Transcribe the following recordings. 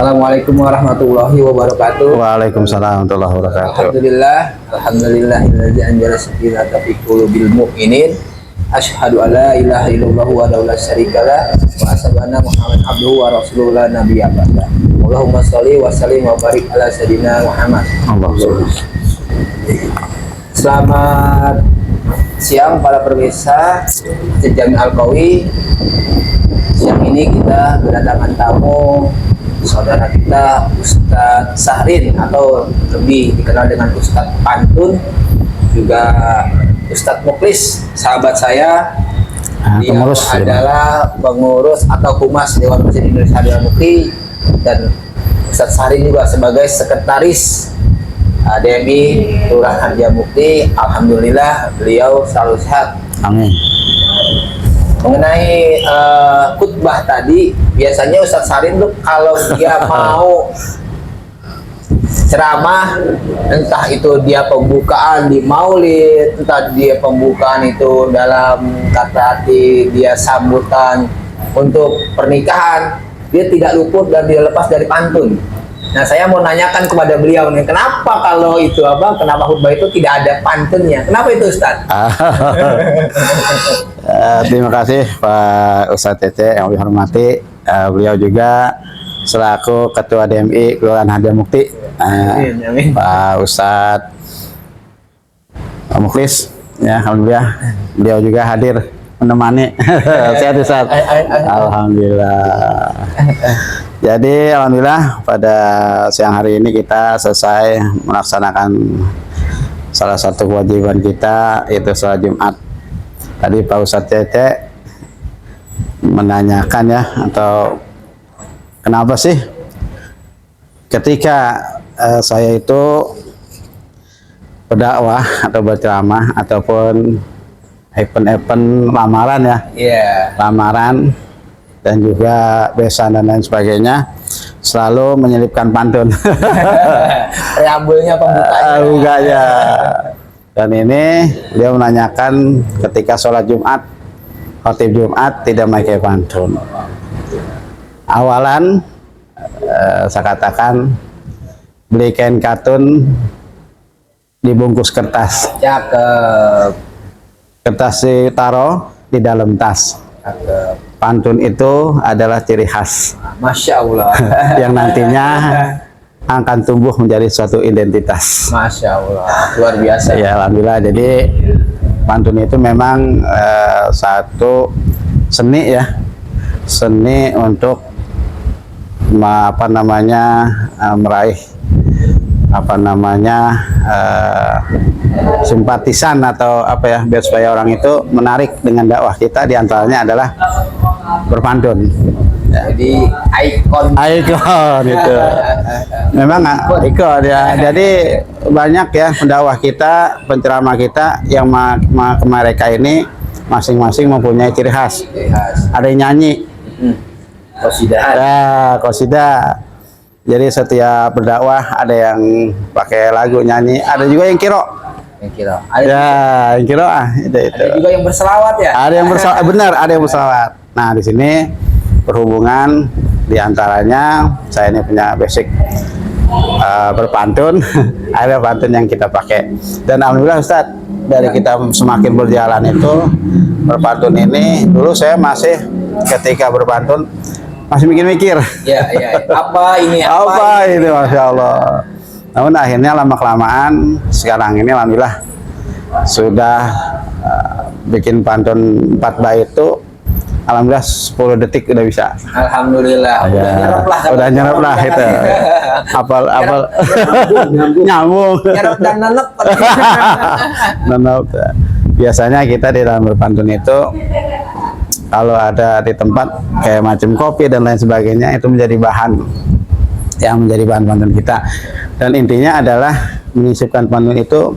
Assalamualaikum warahmatullahi wabarakatuh. Waalaikumsalam warahmatullahi wabarakatuh. Alhamdulillahilladzi anzala sakinata fi qulubil mu'minin. Asyhadu an la ilaha illallah wahdahu la syarikalah wa asyhadu anna Muhammadan abduhu wa rasuluhu la nabiyya ba'da. Allahumma shalli wa sallim wa barik ala sayidina Muhammad. Selamat siang para pemirsa Jami Al-Qawi. Siang ini kita kedatangan tamu saudara kita Ustadz Sahrin, atau lebih dikenal dengan Ustadz Pantun, juga Ustadz Mukhlis, sahabat saya. Dia adalah pengurus atau humas Dewan Masjid Indonesia Dewan Mukti, dan Ustadz Sahrin juga sebagai sekretaris DMI Kelurahan Harjamukti. Alhamdulillah beliau selalu sehat. Amin. Mengenai khutbah tadi, biasanya Ustadz Sahrin tuh kalau dia mau ceramah, entah itu dia pembukaan di maulid, entah dia pembukaan itu dalam kata hati dia sambutan untuk pernikahan, dia tidak luput dan tidak lepas dari pantun. Nah, saya mau nanyakan kepada beliau nih, kenapa kalau itu kenapa khutbah itu tidak ada pantunnya? Kenapa itu, Ustadz? Terima kasih Pak Ustadz Cece yang kami hormati. Beliau juga selaku Ketua DMI Kelurahan Harjamukti. Amin. Pak Ustadz Mukhlis, ya alhamdulillah beliau juga hadir menemani. Sehat Ustadz? Alhamdulillah. Jadi alhamdulillah pada siang hari ini kita selesai melaksanakan salah satu kewajiban kita, yaitu sholat Jumat. Tadi Pak Ustadz Cece menanyakan ya, atau kenapa sih ketika saya itu berdakwah atau berceramah ataupun event-event lamaran ya, lamaran dan juga besan dan lain sebagainya, selalu menyelipkan pantun. Preambulnya, pembukanya. Dan ini dia menanyakan ketika sholat Jumat, khotib Jumat tidak pakai pantun. Awalan saya katakan beli kain katun dibungkus kertas. Cakep. Kertas ditaruh di dalam tas. Cakep. Pantun itu adalah ciri khas, Masya Allah, yang nantinya akan tumbuh menjadi suatu identitas. Masya Allah, luar biasa. Ya alhamdulillah. Jadi pantun itu memang satu seni ya, seni untuk meraih simpatisan atau biar supaya orang itu menarik dengan dakwah kita. Diantaranya adalah berpantun. Jadi ikon itu memang ikon ya. Jadi banyak ya pendakwah kita, penceramah kita yang mereka ini masing-masing mempunyai ciri khas. Ada yang nyanyi, qasidah. Jadi setiap berdakwah ada yang pakai lagu nyanyi, ada juga yang kiro. Itu. Ada juga yang berselawat ya. Ada yang berselawat, benar, ada yang berselawat. Nah, di sini berhubungan diantaranya saya ini punya basic berpantun. Ada pantun yang kita pakai. Dan alhamdulillah Ustadz, dari kita semakin berjalan itu berpantun ini, dulu saya masih ketika berpantun masih mikir-mikir. Apa ini? Masya Allah. Namun akhirnya lama-kelamaan sekarang ini alhamdulillah sudah bikin pantun 4 bait itu alhamdulillah 10 detik udah bisa. Alhamdulillah. Udah nyerap lah itu. Apal nyambung. Nyerap dan nenep. Nenep. Biasanya kita di dalam berpantun itu kalau ada di tempat kayak macam kopi dan lain sebagainya, itu menjadi bahan pantun kita. Dan intinya adalah menyisipkan pantun itu,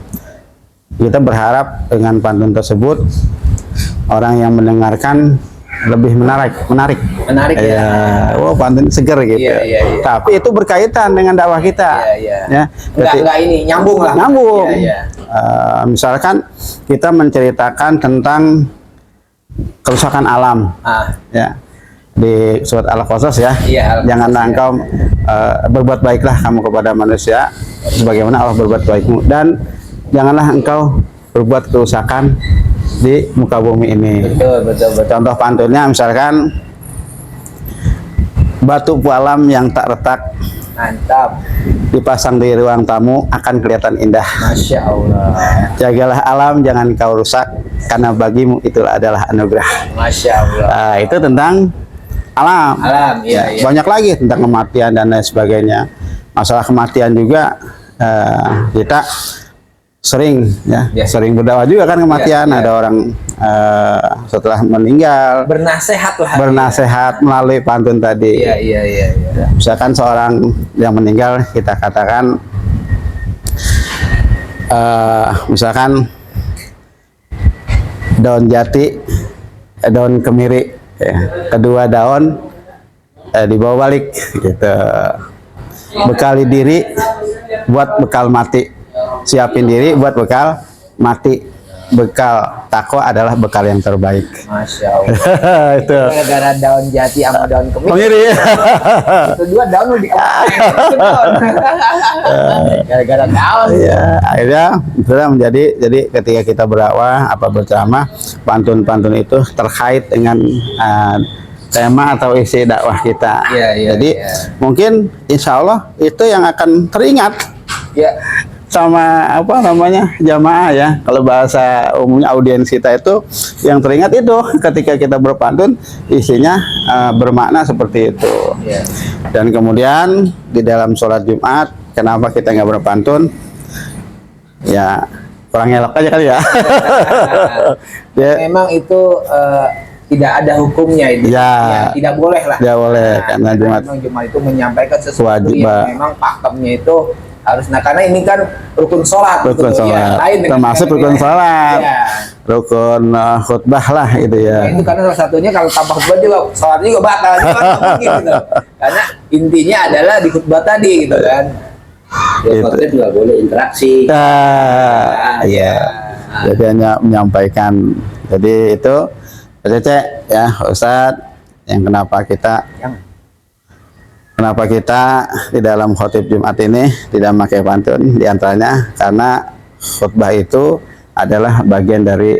kita berharap dengan pantun tersebut orang yang mendengarkan lebih menarik ya. Oh, pantun seger gitu. Tapi itu berkaitan dengan dakwah kita. Ya. Enggak ini nyambung. Misalkan kita menceritakan tentang kerusakan alam, ya di surat Al-Qasas ya. Iya, Al-Qasas, Janganlah ya. engkau berbuat baiklah kamu kepada manusia sebagaimana Allah berbuat baikmu, dan janganlah engkau berbuat kerusakan di muka bumi ini. Betul. Contoh pantunnya misalkan batu pualam yang tak retak Mantap. dipasang di ruang tamu akan kelihatan indah. Masya Allah. Jagalah alam, jangan kau rusak, karena bagimu itulah adalah anugerah. Masya Allah. Nah, itu tentang alam. Alam, iya. Banyak lagi tentang kematian dan lain sebagainya. Masalah kematian juga kita sering sering berdakwah juga kan kematian. Iya. Ada orang setelah meninggal Bernasehat lah. bernasehat melalui pantun tadi. Iya. Misalkan seorang yang meninggal, kita katakan misalkan daun jati, daun kemiri, kedua daun dibawa balik gitu. Bekali diri buat bekal mati, siapin diri buat bekal mati. Bekal takwa adalah bekal yang terbaik. Masya Allah. Itu Gara-gara daun jati sama daun kemiri. kemiri. Itu dua daun lu gara-gara daun. Ya, akhirnya itulah jadi ketika kita berdakwah apa berceramah, pantun-pantun itu terkait dengan tema atau isi dakwah kita. Iya. Jadi mungkin insya Allah itu yang akan teringat Ya. sama apa namanya jamaah ya. Kalau bahasa umumnya audiens kita itu yang teringat itu ketika kita berpantun isinya bermakna seperti itu. Iya. Dan kemudian di dalam sholat Jumat, kenapa kita nggak berpantun? Ya kurang elok aja kali ya. Memang itu tidak ada hukumnya itu. Ya. Tidak boleh lah. Tidak boleh, karena Jumat memang Jumat itu menyampaikan sesuatu wajib, yang memang pakemnya itu harus. Nah, karena ini kan rukun sholat. rukun gitu, sholat, ya. Lain dengan termasuk rukun sholat, Ya. rukun khutbah lah itu ya. Nah, itu karena salah satunya kalau tanpa khutbah juga sholatnya juga batal juga kan mungkin, gitu. Karena intinya adalah di khutbah tadi gitu kan. Itu. juga boleh interaksi. Ya. Jadi hanya menyampaikan. Jadi itu Cece ya Ustadz, yang kenapa kita di dalam khotib Jumat ini tidak memakai pantun, diantaranya karena khutbah itu adalah bagian dari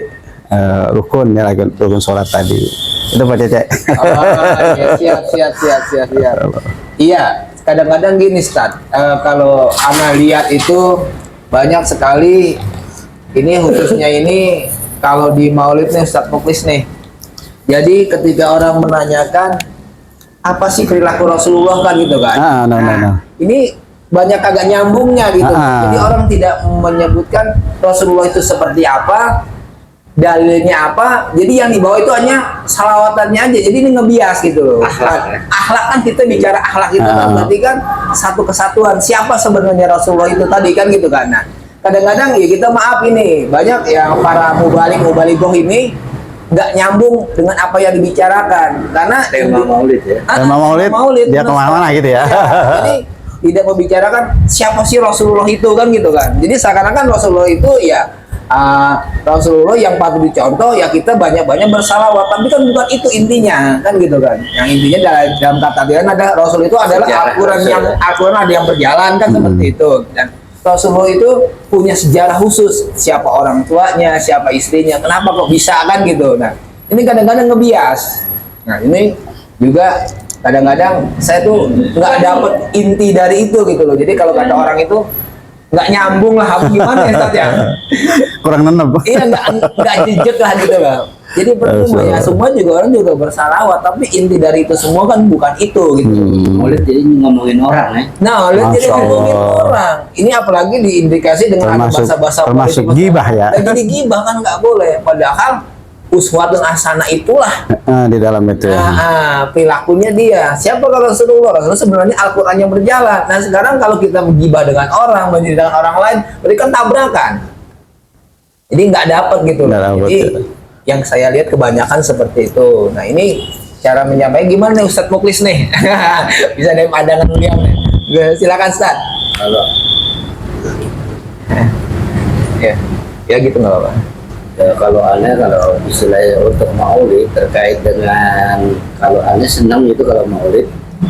rukun ya, rukun sholat tadi. Itu Pak Cece. Ya, siap. Iya, kadang-kadang gini Ustaz, kalau Ana lihat itu banyak sekali ini, khususnya ini kalau di Maulid nih Ustaz Muklis nih. Jadi ketika orang menanyakan apa sih perilaku Rasulullah kan gitu kan. Ini banyak kagak nyambungnya gitu. Jadi orang tidak menyebutkan Rasulullah itu seperti apa, dalilnya apa. Jadi yang dibawa itu hanya salawatannya aja. Jadi ini ngebias gitu loh. Akhlak kan, kita bicara akhlak itu kan berarti kan satu kesatuan. Siapa sebenarnya Rasulullah itu tadi kan gitu kan. Nah, kadang-kadang ya kita maaf ini banyak yang para mubalighah ini nggak nyambung dengan apa yang dibicarakan karena Tema Maulid ya. Tema Maulid dia kemana-mana gitu ya. Jadi tidak membicarakan siapa sih Rasulullah itu kan gitu kan. Jadi seakan-akan Rasulullah itu ya Rasulullah yang patut dicontoh ya, kita banyak-banyak bersalawat, tapi kan bukan itu intinya kan gitu kan. Yang intinya dalam kata dia ada Rasul itu adalah Al-Quran ada yang berjalan kan seperti itu. Dan Rasulullah itu punya sejarah khusus, siapa orang tuanya, siapa istrinya, kenapa kok bisa kan gitu. Nah, ini kadang-kadang ngebias. Nah, ini juga kadang-kadang saya tuh nggak dapet inti dari itu gitu loh. Jadi kalau kata orang itu nggak nyambung lah, apa gimana ya Ustaz ya? Kurang nenep. Iya, nggak jejak lah gitu loh. Jadi percuma ya, semua juga orang juga bersalawat, tapi inti dari itu semua kan bukan itu gitu. Maulid jadi ngomongin orang ya. Nah, lihat jadi ngomongin orang. Ini apalagi diindikasi dengan ada bahasa-bahasa termasuk gibah ya. Jadi gibah kan nggak boleh. Padahal uswatun hasanah itulah di dalam itu ya. Perilakunya dia. Siapa kalau Rasulullah? Rasulullah sebenarnya Al-Quran yang berjalan. Nah, sekarang kalau kita menggibah dengan orang, menjadikan orang lain, berarti kan tabrakan. Jadi nggak dapat gitu. Jadi yang saya lihat kebanyakan seperti itu. Nah, ini cara menyampaikan gimana nih Ustadz Muklis nih? Bisa dari pandangan beliau nih. Silakan Ustadz. Kalau Ya gitu nggak apa-apa. Ya, kalau aneh, kalau istilahnya untuk maulid terkait dengan, kalau aneh senang itu kalau maulid,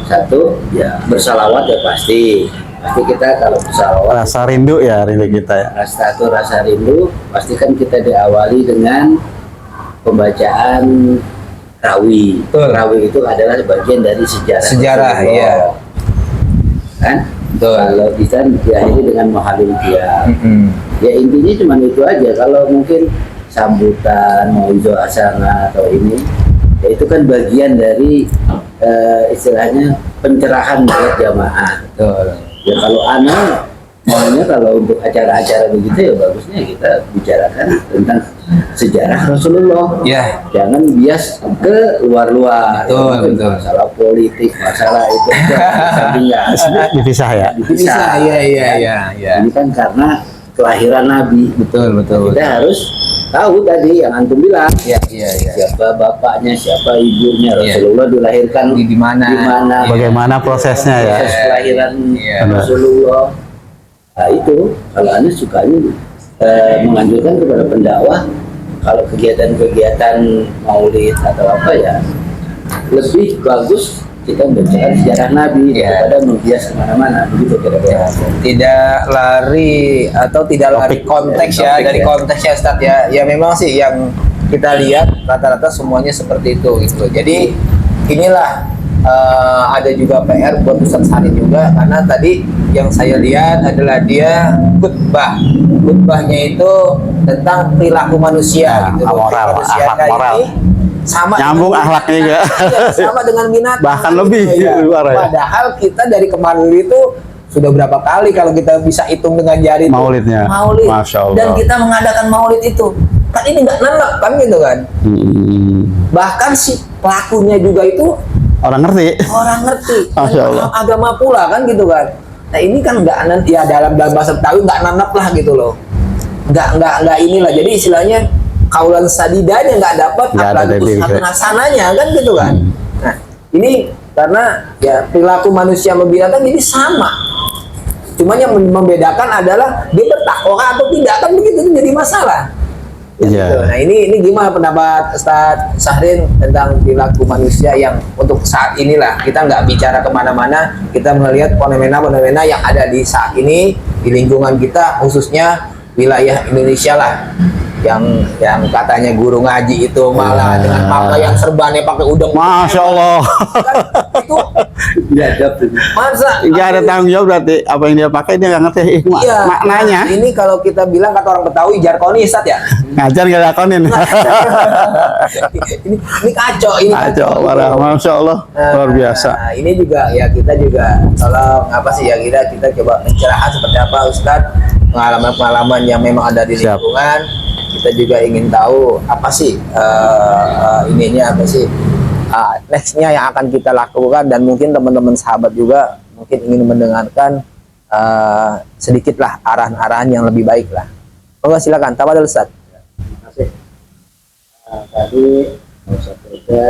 satu ya bersalawat ya pasti kita kalau bersalawat Rasa rindu ya, rindu kita ya. rasa rindu pasti kan kita diawali dengan pembacaan rawi. Betul. Rawi itu adalah bagian dari sejarah Sejarah, Rasulullah. iya. Kan Betul. kalau kita diakhiri dengan mahalil dia. Mm-mm. Ya intinya cuma itu aja. Kalau mungkin sambutan, mauizo asana atau ini, ya itu kan bagian dari istilahnya pencerahan buat jamaah. Betul. Ya kalau anak maunya kalau untuk acara-acara begitu ya bagusnya kita bicarakan tentang sejarah Rasulullah. Ya. Jangan bias ke luar-luar. Betul, betul. Masalah politik, masalah itu Dipisah ya. Bisa, iya. Ini kan karena kelahiran Nabi. Betul. Kita harus tahu tadi yang antum bilang. Iya. Siapa bapaknya, siapa ibunya, Iya. Rasulullah dilahirkan Di mana? Iya. Bagaimana prosesnya ya? Proses kelahiran Iya. Rasulullah. Nah itu kalau Anda sukanya menganjurkan kepada pendakwah kalau kegiatan-kegiatan maulid atau apa ya lebih bagus kita membacakan sejarah Nabi Iya. daripada membias kemana-mana begitu kira-kira. Tidak lari atau tidak lari konteks ya, Topik dari ya. konteks ya Ustadz ya. Ya memang sih yang kita lihat rata-rata semuanya seperti itu gitu. Jadi inilah ada juga PR buat Ustadz Sarin juga, karena tadi yang saya lihat adalah dia khutbahnya itu tentang perilaku manusia Ya, gitu. moral, Manusia akhlak kali moral. ini sama Nyambung dengan akhlaknya juga. Iya, sama dengan binatang. Bahkan lebih, ya. luar ya. Padahal kita dari kemarin itu sudah berapa kali kalau kita bisa hitung dengan jari itu, Maulidnya. maulid. Masya Allah. Dan kita mengadakan maulid itu kan ini nggak nenek kan gitu kan. Bahkan si pelakunya juga itu Orang ngerti. orang ngerti, Masya Allah. paham agama pula kan gitu kan. Nah ini kan nggak ya dalam bahasa Betawi nggak nanap lah gitu loh, nggak inilah. Jadi istilahnya kaulan sadidanya nggak dapat, Nggak ada apalagi dari ustadz hasananya kan gitu kan. Nah ini karena ya perilaku manusia sama binatang jadi sama, cuman yang membedakan adalah dia bertakwa atau tidak kan begitu, itu jadi masalah. Ya, Iya. gitu. Nah ini gimana pendapat Ustadz Sahrin tentang perilaku manusia yang untuk saat inilah, kita nggak bicara kemana-mana, kita melihat fenomena-fenomena yang ada di saat ini di lingkungan kita, khususnya wilayah Indonesia lah, yang katanya guru ngaji itu malah dengan pakaian serbannya pakai udeng. Masya Allah. Kan, itu Biadab ini. masa Nggak ada tanggung jawab berarti apa yang dia pakai dia nggak ngerti Iya. maknanya. Ini kalau kita bilang kata orang Betawi jarkoni Ustadz ya. Ngajar nggak lakonin. ini kacau ini. Kacau, parah. Masya Allah, luar biasa. Nah, ini juga ya kita juga tolong apa sih ya kita coba pencerahan seperti apa Ustadz, pengalaman-pengalaman yang memang ada di Siap. lingkungan. Kita juga ingin tahu apa sih ininya apa sih nextnya yang akan kita lakukan, dan mungkin teman-teman sahabat juga mungkin ingin mendengarkan sedikit lah arahan-arahan yang lebih baik lah. Monggo silakan, tafadhol Ustaz. Terima kasih. Tadi Ustaz Reza,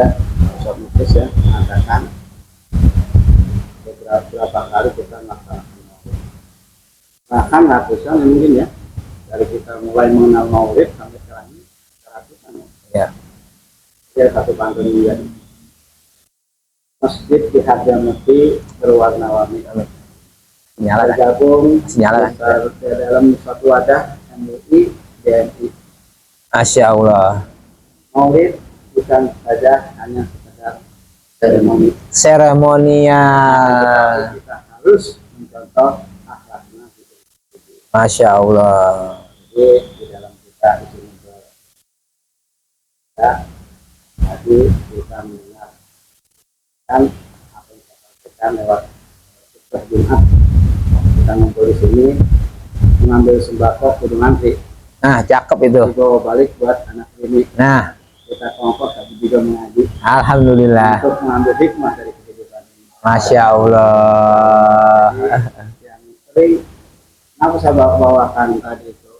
Ustaz Mufis ya mengatakan beberapa kali kita melaksanakan maulid. Bahkan ratusan ya mungkin ya, dari kita mulai mengenal maulid sampai sekarang ini ratusan ya. Ya. Satu pantun dia. Masjid di Hadramati berwarna-warni. Nyala kan? Tergabung Nyala kan? dalam suatu wadah MUI DNI. Masya Allah. Maulid bukan saja hanya sekedar seremoni. Seremonial. Kita harus mencontoh akhlaknya. Masya Allah. Jadi di dalam kita di sini tadi kita mendengar dan apa yang kita sampaikan lewat khutbah Jumat, kita ngumpul di sini mengambil sembako kudu ngantri, Nah, cakep itu. dibawa balik buat anak ini, Nah, kita kelompok tapi juga mengaji alhamdulillah. untuk mengambil hikmah dari kehidupan ini. Masya Allah. Jadi, yang sering kenapa saya bawakan tadi itu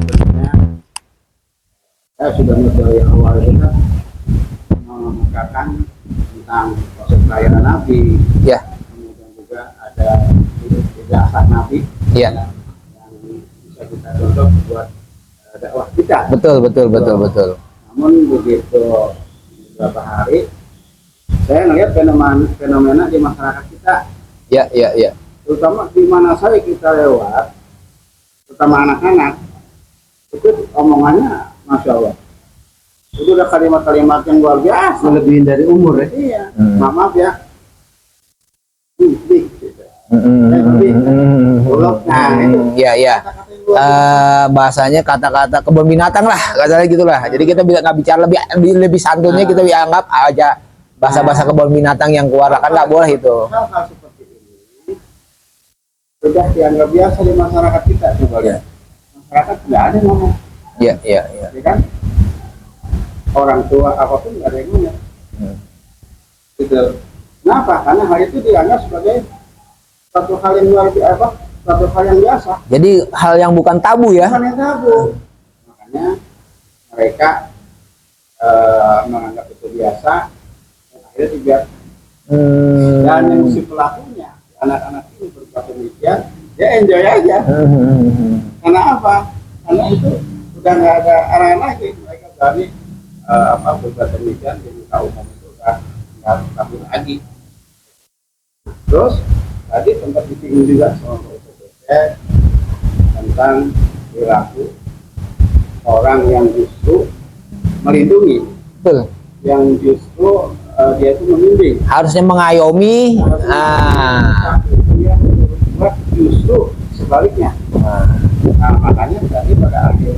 sebenarnya saya sudah dari awal itu kan mengemukakan tentang proses kelahiran Nabi, Ya, kemudian juga ada tidak akhlak Nabi ya. yang bisa kita contoh buat dakwah kita. Betul. Namun begitu beberapa hari saya melihat fenomena di masyarakat kita, Ya. terutama di mana saya kita lewat, terutama anak-anak, itu omongannya Masya Allah. Itu udah kalimat-kalimat yang luar biasa. Melebihin dari umur ya. Iya, Hmm. maaf ya. Ya. Bahasanya kata-kata kebun binatang lah, katanya gitulah. Jadi kita bisa nggak bicara lebih santunnya, kita anggap aja bahasa-bahasa kebun binatang yang keluar, kan nggak boleh itu. Hal-hal seperti ini sudah dianggap biasa di masyarakat kita. Coba lihat, masyarakat nggak ada yang ngomong, Ya. ya kan? Orang tua apapun nggak ada yang ngomong. Gitu. Kenapa? Karena hal itu dianggap sebagai satu hal yang luar biasa, satu hal yang biasa. Jadi hal yang bukan tabu ya. Bukan yang tabu. Makanya mereka menganggap itu biasa, dan akhirnya juga. Dan yang si pelakunya, anak-anak ini berbuat demikian, dia enjoy aja. Karena apa? Karena itu udah nggak ada arahan lagi. Mereka berani berbuat demikian di muka umum, itu udah nggak tabu lagi. Terus tadi sempat disinggung juga sama Pak tentang perilaku orang yang justru melindungi, Betul. yang justru dia itu membimbing. Harusnya mengayomi. Dia berbuat justru sebaliknya. Nah, makanya tadi pada akhir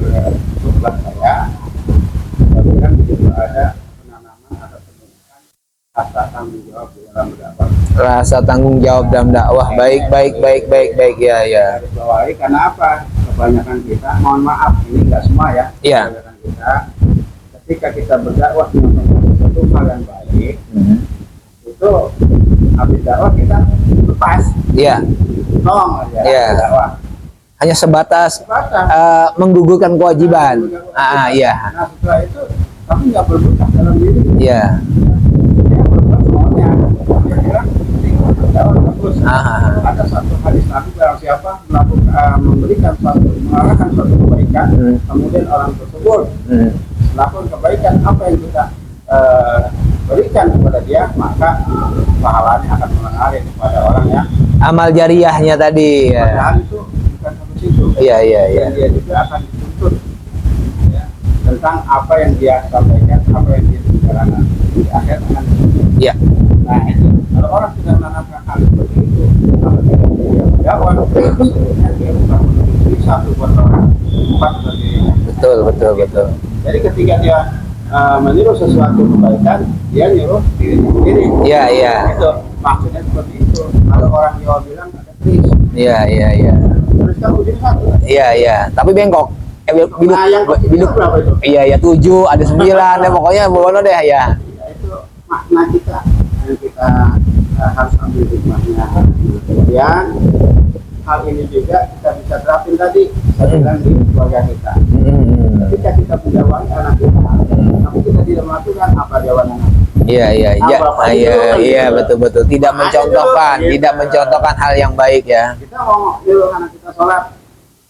khutbah saya bilang begitu ada penanaman atau pendidikan rasa tanggung jawab di dalam berdakwah. Rasa tanggung jawab dalam dakwah. Baik. Ya. Garis bawahi, karena apa? Kebanyakan kita, mohon maaf, ini nggak semua ya. Iya. Kebanyakan kita, ketika kita berdakwah menyampaikan sesuatu hal yang baik, itu habis dakwah kita lepas, Iya. tolong aja Iya. dakwah. Hanya sebatas Sebatas. menggugurkan kewajiban. Iya. Nah setelah itu, tapi nggak berbuka dalam diri. Iya. Dia berbuat semuanya. Dia bilang, dakwah bagus. Ada satu hadis Nabi, barang siapa memberikan suatu, mengarahkan suatu kebaikan, kemudian orang tersebut melakukan kebaikan, apa yang kita berikan kepada dia, maka pahalanya akan mengalir kepada orang yang Amal jariyahnya tadi. Ya. padahal itu bukan sampai situ. Iya. Dan dia juga akan dituntut ya, tentang apa yang dia sampaikan, apa yang dia bicarakan di akhir akan dituntut. Iya. Nah itu, kalau orang sudah menanamkan hal seperti itu, apabila dia berdakwah, sebetulnya dia bukan menuntut satu buat orang, empat buat dirinya. Betul. Jadi ketika dia meniru sesuatu kebaikan, dia niru dirinya sendiri. Iya. Itu maksudnya seperti itu. Kalau orang Jawa bilang ada tris, Iya. tris kan ujung satu. Iya. Tapi bengkok. Nah yang ketiga berapa itu? Iya, 7, ada 9, ya pokoknya bono deh ya. Ya, itu makna kita yang kita harus ambil hikmahnya. Kemudian hal ini juga kita bisa terapin tadi, saya bilang di keluarga kita. Ketika kita menjawab anak kita, tapi kita tidak melakukan apa jawaban anak. Iya, betul. Tidak mencontohkan hal yang baik ya. Kita mau nyuruh anak kita sholat,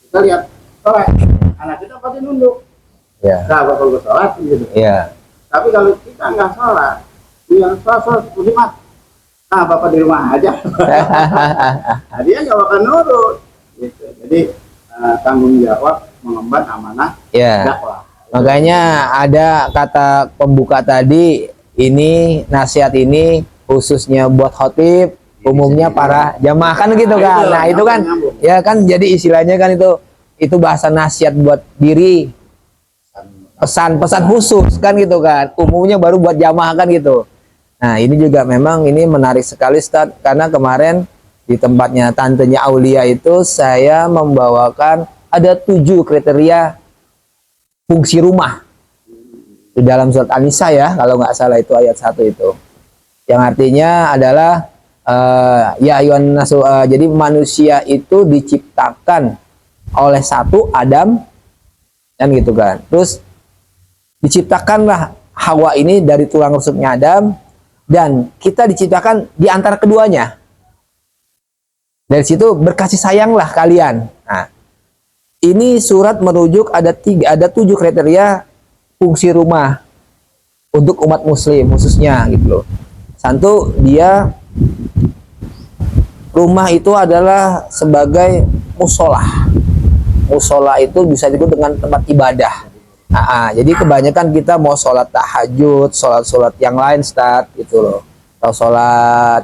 kita lihat sholat, anak kita pasti nunduk. Iya. Nah, bapak gue sholat gitu. Iya. Tapi kalau kita nggak sholat, yang sholat Jumat, nah bapak di rumah aja. Nah, dia nggak bakal nurut. Gitu. Jadi tanggung jawab mengemban amanah Iya. dakwah. Makanya ada kata pembuka tadi, ini nasihat ini khususnya buat khotib, umumnya para jamaah kan gitu kan. Nah, itu kan ya kan jadi istilahnya kan itu bahasa nasihat buat diri. Pesan-pesan khusus kan gitu kan. Umumnya baru buat jamaah kan gitu. Nah, ini juga memang ini menarik sekali Ustaz, karena kemarin di tempatnya tantenya Aulia itu saya membawakan ada 7 kriteria fungsi rumah di dalam surat An-Nisa ya, kalau nggak salah itu ayat 1 itu, yang artinya adalah ya ayuhan nasu, jadi manusia itu diciptakan oleh satu Adam kan gitu kan, terus diciptakanlah Hawa ini dari tulang rusuknya Adam, dan kita diciptakan di antara keduanya. Dari situ berkasih sayanglah kalian. Nah, ini surat merujuk ada 7 kriteria fungsi rumah untuk umat muslim khususnya gitu loh. Satu, dia rumah itu adalah sebagai musolah. Musolah itu bisa disebut dengan tempat ibadah. Jadi kebanyakan kita mau sholat tahajud, sholat yang lain gitu loh. Atau sholat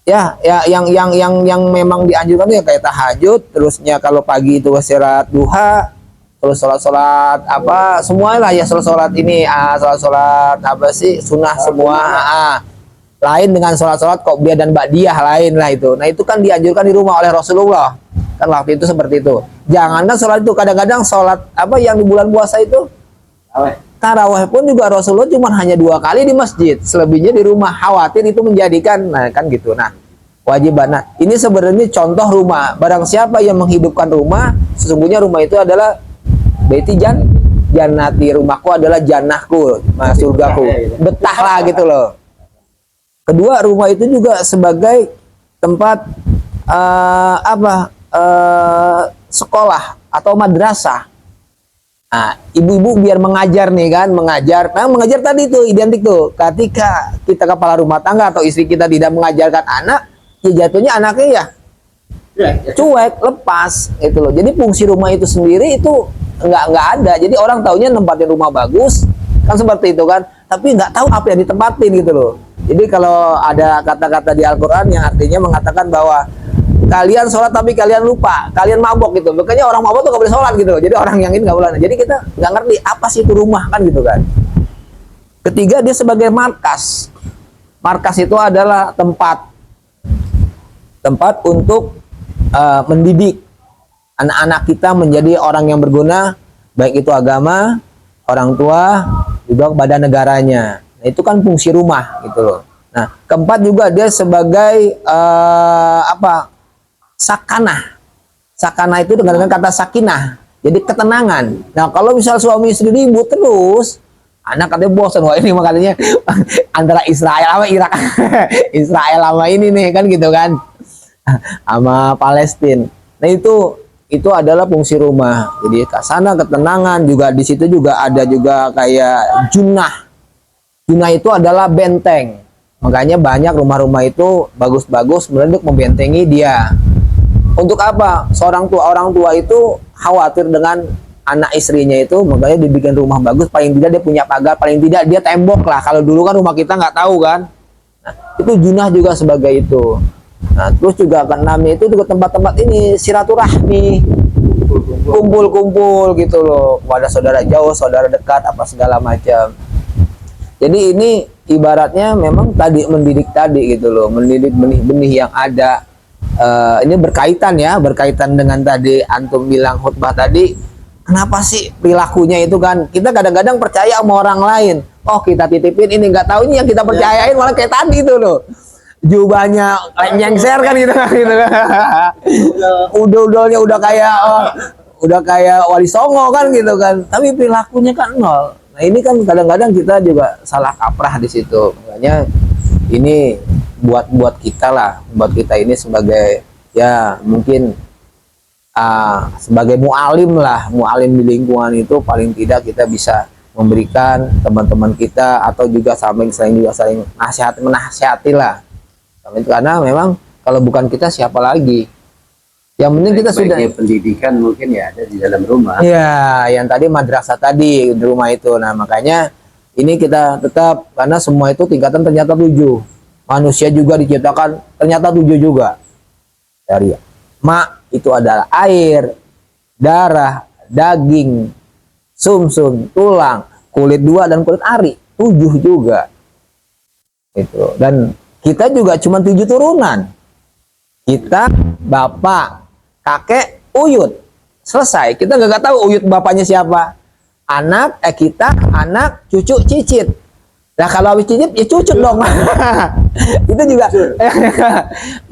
ya yang memang dianjurkan ya kayak tahajud, terusnya kalau pagi itu istirahat duha, terus sholat apa semuanya lah ya, sholat ini sholat apa sih sunnah semua lain dengan sholat qobliyah dan ba'diyah lain lah itu. Nah itu kan dianjurkan di rumah oleh Rasulullah kan waktu itu seperti itu. Jangankan sholat itu, kadang-kadang sholat apa yang di bulan puasa itu tarawih pun juga Rasulullah cuma hanya 2 kali di masjid, selebihnya di rumah, khawatir itu menjadikan kan gitu. Nah wajiban. Nah ini sebenarnya contoh rumah. Barang siapa yang menghidupkan rumah, sesungguhnya rumah itu adalah baiti jannati, rumahku adalah jannahku, surgaku, betah lah gitu loh. Kedua, rumah itu juga sebagai tempat sekolah atau madrasah. Nah, ibu-ibu biar mengajar nih kan, mengajar tadi itu identik tuh. Ketika kita kepala rumah tangga atau istri kita tidak mengajarkan anak, ya jatuhnya anaknya ya cuek, lepas gitu loh. Jadi fungsi rumah itu sendiri itu nggak ada. Jadi orang taunya nempatin rumah bagus kan seperti itu kan, tapi nggak tahu apa yang ditempatin gitu loh. Jadi kalau ada kata-kata di Al-Quran yang artinya mengatakan bahwa kalian sholat tapi kalian lupa, kalian mabok gitu. Makanya orang mabok tuh gak boleh sholat gitu. Jadi orang yang ini gak boleh. Jadi kita nggak ngerti apa sih itu rumah kan gitu kan. Ketiga, dia sebagai markas. Markas itu adalah tempat untuk mendidik anak-anak kita menjadi orang yang berguna, baik itu agama, orang tua, juga kepada negaranya. Nah itu kan fungsi rumah gitu loh. Nah keempat juga dia sebagai sakanah. Sakanah itu dengan kata sakinah, jadi ketenangan. Nah kalau misal suami istri ribut terus, anak katanya bosan. Wah ini makanya antara Israel sama Irak Israel sama ini nih kan gitu kan, sama Palestina. Nah itu adalah fungsi rumah. Jadi kasana ketenangan, juga di situ juga ada juga kayak junnah. Junnah itu adalah benteng. Makanya banyak rumah-rumah itu bagus-bagus untuk membentengi dia. Untuk apa? Orang tua itu khawatir dengan anak istrinya itu, makanya dibikin rumah bagus. Paling tidak dia punya pagar, paling tidak dia tembok lah. Kalau dulu kan rumah kita nggak tahu kan. Nah, itu junnah juga sebagai itu. Nah, terus juga keenamnya itu juga tempat-tempat ini silaturahmi, kumpul-kumpul gitu loh, kepada saudara jauh, saudara dekat, apa segala macam. Jadi ini ibaratnya memang tadi mendidik tadi gitu loh, mendidik benih-benih yang ada. Ini berkaitan dengan tadi antum bilang khutbah tadi. Kenapa sih perilakunya itu kan? Kita kadang-kadang percaya sama orang lain. Oh kita titipin ini, nggak tahu ini yang kita percayain malah kayak tadi itu loh. Jubahnya nyengser kan gitu kan. Udol-udolnya udah kayak Wali Songo kan gitu kan. Tapi perilakunya kan nol. Nah ini kan kadang-kadang kita juga salah kaprah di situ. Makanya ini buat kita lah, buat kita ini sebagai ya mungkin sebagai mu'alim di lingkungan itu, paling tidak kita bisa memberikan teman-teman kita atau juga saling menasihati lah. Karena memang kalau bukan kita siapa lagi? Yang penting kita sudah pendidikan mungkin ya ada di dalam rumah. Ya, yang tadi madrasah tadi di rumah itu. Nah makanya ini kita tetap, karena semua itu tingkatan ternyata 7. Manusia juga diciptakan ternyata 7 juga. Dari itu adalah air, darah, daging, sumsum, tulang, kulit 2 dan kulit ari. 7 juga. Itu. Dan kita juga cuma 7 turunan. Kita, bapak, kakek, uyut. Selesai. Kita nggak tahu uyut bapaknya siapa. Kita, anak, cucu, cicit. Nah kalau habis cicit ya cucut dong. Itu juga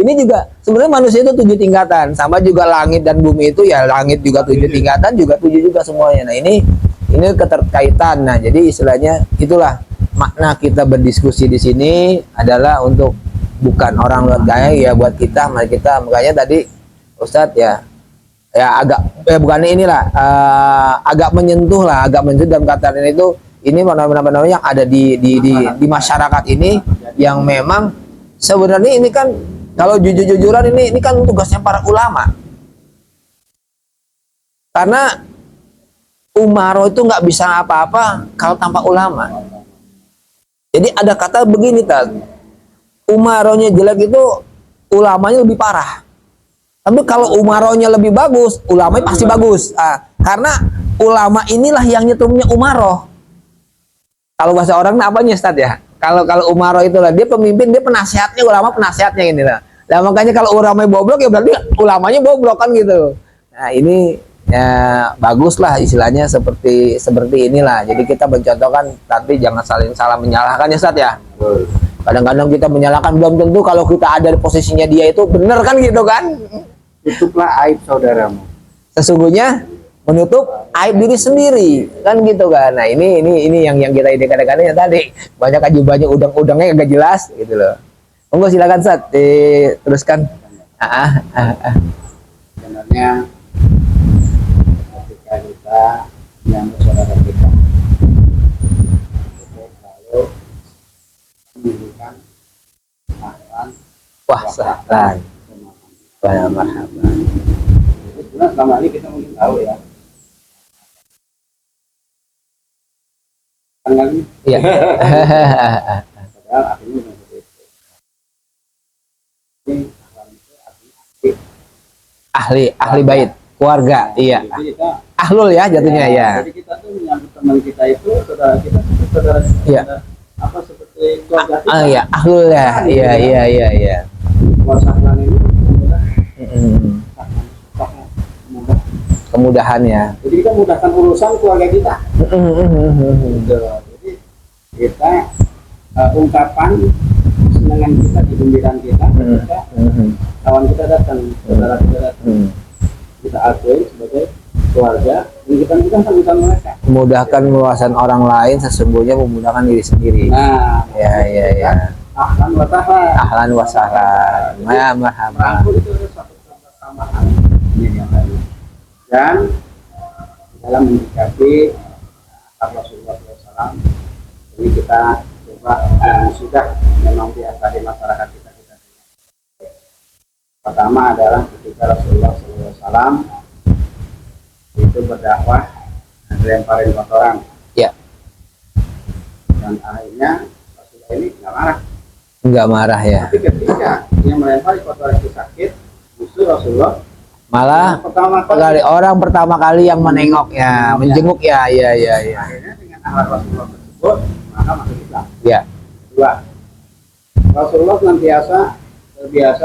ini juga sebenarnya manusia itu 7 tingkatan, sama juga langit dan bumi itu ya, langit juga 7 tingkatan, juga 7 juga semuanya. Nah ini keterkaitan. Nah jadi istilahnya itulah makna kita berdiskusi di sini adalah untuk bukan orang luar gaya ya, buat kita, makanya tadi Ustadz ya ya agak bukan inilah agak menyentuh dalam kata ini itu ini benar-benar yang ada di masyarakat ini yang memang sebenarnya ini kan kalau jujur-jujuran ini kan tugasnya para ulama, karena umaro itu nggak bisa apa-apa kalau tanpa ulama. Jadi ada kata begini, umaronya jelek itu ulamanya lebih parah. Tapi kalau umaronya lebih bagus, ulamanya pasti bagus. Karena ulama inilah yang nyetumnya umaro. Kalau bahasa orang apanya Ustaz ya? Kalau umaro itulah dia pemimpin, dia penasihatnya, ulama penasihatnya ini lah. Nah, makanya kalau ulamanya bobrok ya berarti ulamanya bobrok kan gitu. Nah, ini ya bagus lah istilahnya seperti inilah. Jadi kita mencontohkan, tapi jangan salah menyalahkan ya Ustaz ya. Kadang-kadang kita menyalahkan, belum tentu kalau kita ada di posisinya dia itu benar kan gitu kan. Tutuplah aib saudaramu. Sesungguhnya menutup aib diri sendiri kan gitu kan. Nah ini yang kita ide kadang-kadang ya tadi banyak banyak udang-udangnya agak jelas gitu loh. Monggo silakan Sat teruskan. Sebenarnya ketika kita menyambut saudara kita itu selalu menunjukkan ahlan Sahlan wa marhaban. Sebenarnya selama ini kita mungkin tahu ya. Iya. Padahal akhirnya bukan seperti itu. Ini ahlan itu ahli bait keluarga, iya. Jadi kita Ahlul ya jatuhnya ya. Jadi kita tuh menyambut teman kita itu saudara kita seperti saudara Iya. apa seperti keluarga kita. Iya, ahlul ya. Iya. Wasahlan ini Kemudahan ya. jadi kita mudahkan urusan keluarga kita. Gitu. Jadi kita ungkapan kesenangan kita, kegembiraan kita ketika kawan kita datang, saudara kita datang, kita akui sebagai keluarga dan kita mudahkan urusan mereka. Memudahkan urusan orang lain sesungguhnya memudahkan diri sendiri. Nah, Ya. ahlan wa sahlan. Ahlan wa sahlan. Ya marhaban. Merangkul itu ada satu kesamaan ini yang tadi. Dan dalam menyikapi Rasulullah SAW ini kita coba sudah memang biasa di masyarakat kita. Pertama adalah ketika Rasulullah SAW itu berdakwah lemparin kotoran. Ya. Dan akhirnya Rasulullah ini Enggak marah ya. tapi ketika yang melempari kotoran itu sakit, justru Rasulullah Malah orang pertama kali yang menengoknya, menjenguk ya. akhirnya dengan akhlak Rasulullah tersebut maka masuk Islam. Ya. Dua, Rasulullah terbiasa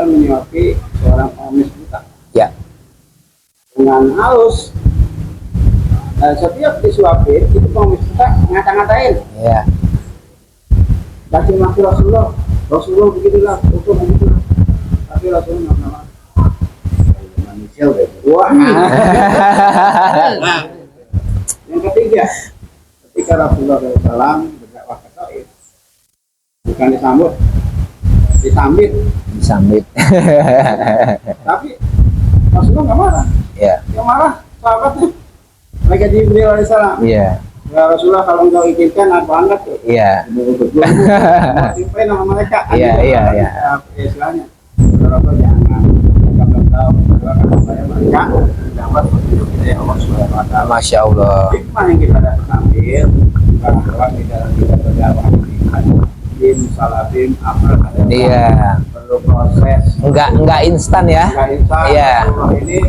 menyuapi seorang pengemis buta Ya. dengan halus. Setiap disuapin itu pengemis buta ngata-ngatain. Ya. Laki maki Rasulullah begitulah, itu begitulah. Tapi Rasulullah nggak pernah. Manusia udah. Wah. Nah, yang ketiga, ketika Rasulullah SAW berdakwah ke Taif, bukan disambit. Tapi Rasulullah nggak marah. Ya. Yang marah sahabatnya. Mereka Jibril alaihissalam. Iya. Ya Rasulullah kalau engkau izinkan aku angkat tuh. Iya. Simpai nama mereka. Iya. Istilahnya. Rasulullah jangan. Mereka belum tahu. Supaya mereka dapat petunjuk dari Allah Subhanahu Wa Taala. Masya Allah. Hikmah yang kita dapat ambil bahwa di dalam kita berdakwah ini salafim amal Iya. perlu proses. Enggak instan ya. Enggak instan. Iya. Rasulullah ini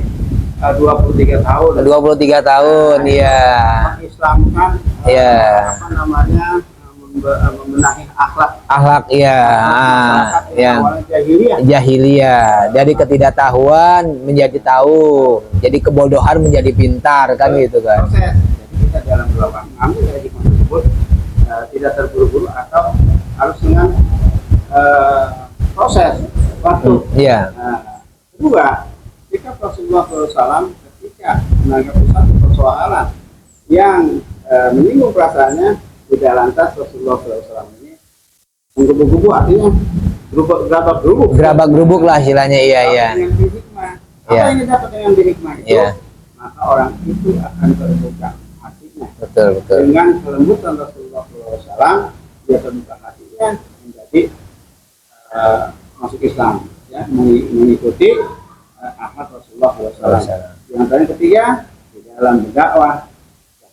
23 tahun. 23 tahun, iya. Mengislamkan Iya. apa namanya membenahi Akhlak ya. awalnya jahiliyah. Jahiliyah, dari ketidaktahuan menjadi tahu, jadi kebodohan menjadi pintar kan gitu kan. Proses. Jadi kita dalam berdakwah mengambil dari hikmah tersebut tidak terburu-buru atau harus dengan proses waktu. Iya. Kedua, ketika Rasulullah SAW ketika menanggapi satu persoalan yang menyinggung perasaannya, tidak lantas Rasulullah SAW ini menggebu-gebu, artinya gerabak-gerubuk Gerabak gerubuk lah istilahnya, iya. dengan hikmah. Apa yang didapat dengan berikmah itu, Iya. maka orang itu akan terbuka hatinya. Betul. Dengan kelembutan Rasulullah SAW, dia terbuka hatinya menjadi masuk Islam, ya, mengikuti akhlak Rasulullah SAW. Yang ketiga, di dalam berdakwah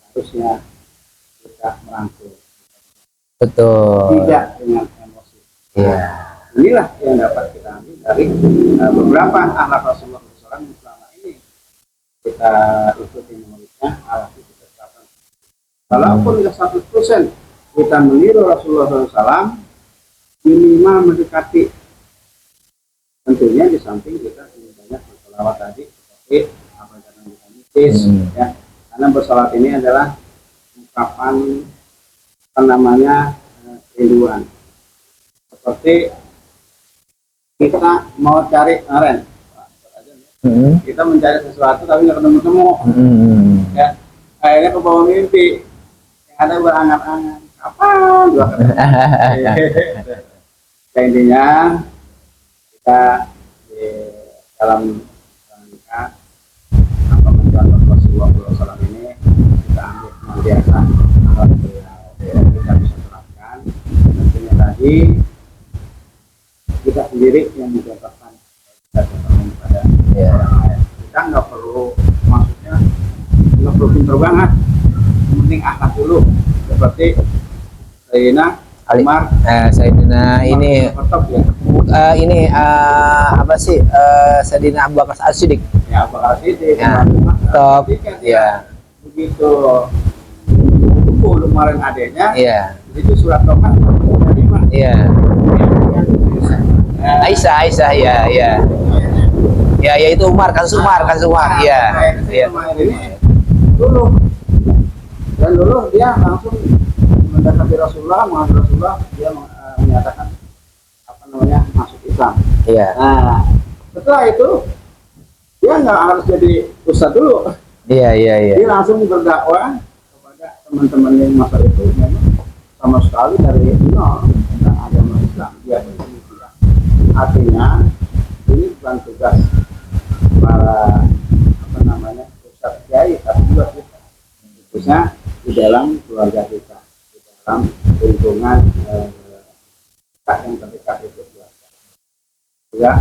harusnya kita merangkul, Betul. tidak dengan emosi. Iya. Inilah yang dapat kita ambil dari beberapa akhlak Rasulullah SAW yang selama ini kita ikuti muridnya, akhlak kita terapkan. Walaupun tidak 100% kita meniru Rasulullah SAW, minimal mendekati. Tentunya di samping kita lebih banyak berselawat tadi, seperti apa yang kita mitis, ya. Karena berselawat ini adalah ungkapan apa namanya kerinduan. Seperti kita mau cari kemarin, kita mencari sesuatu tapi nggak ketemu-temu, ya. Akhirnya ke bawah mimpi, yang ada berangan-angan, kapan gua ketemu? Intinya kita di dalam rangka apa mencontoh Rasulullah SAW ini, kita ambil biasa akhlak beliau, kita bisa terapkan. Tentunya tadi kita sendiri yang mencontohkan, kita contohkan pada orang lain. Kita nggak perlu, maksudnya nggak perlu pinter banget, yang penting akhlak dulu, seperti Sayyidina Umar. Sayyidina ini Khattab, ya. ini apa sih? Sayyidina Abu Bakar As-Siddiq. Ya, Abu Bakar Siddiq. Ya, top. Ya. Begitu kemarin adanya, Iya. itu surat tokat terima. Iya. Aisyah, ya. Ya itu Umar, kasus Umar. Iya. Iya. Ini dulu. Dan dulu dia langsung mendekati Rasulullah, menghadap Rasulullah, dia menyatakan apa namanya, masuk Islam. Iya. Nah, setelah itu dia nggak harus jadi ustadz dulu. Iya. Dia langsung berdakwah kepada teman-teman yang masa itu memang sama sekali dari nol tentang agama Islam. Dia berpikir, artinya ini bukan tugas para apa namanya ustadz kiai, tapi juga kita, khususnya di dalam keluarga kita, di dalam lingkungan yang terdekat itu keluarga. Ya,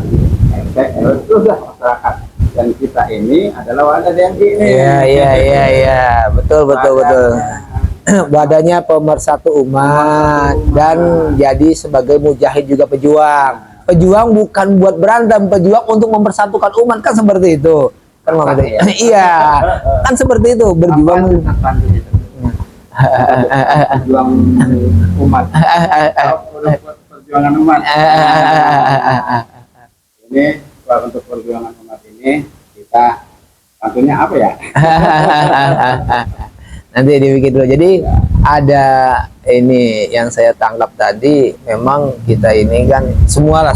RT, RW itu sudah masyarakat. Dan kita ini adalah wadah yang ini. Iya. Betul. Badannya pemersatu umat dan jadi sebagai mujahid juga pejuang. Pejuang bukan buat berantem, pejuang untuk mempersatukan umat, kan seperti itu. Kan maksudnya. Iya. Kan seperti itu, berjuang. Perjuang umat. Perjuangan umat. Ini untuk perjuangan umat ini kita tentunya apa ya? Nanti dibikin dulu. Jadi ada ini yang saya tangkap tadi, memang kita ini kan semua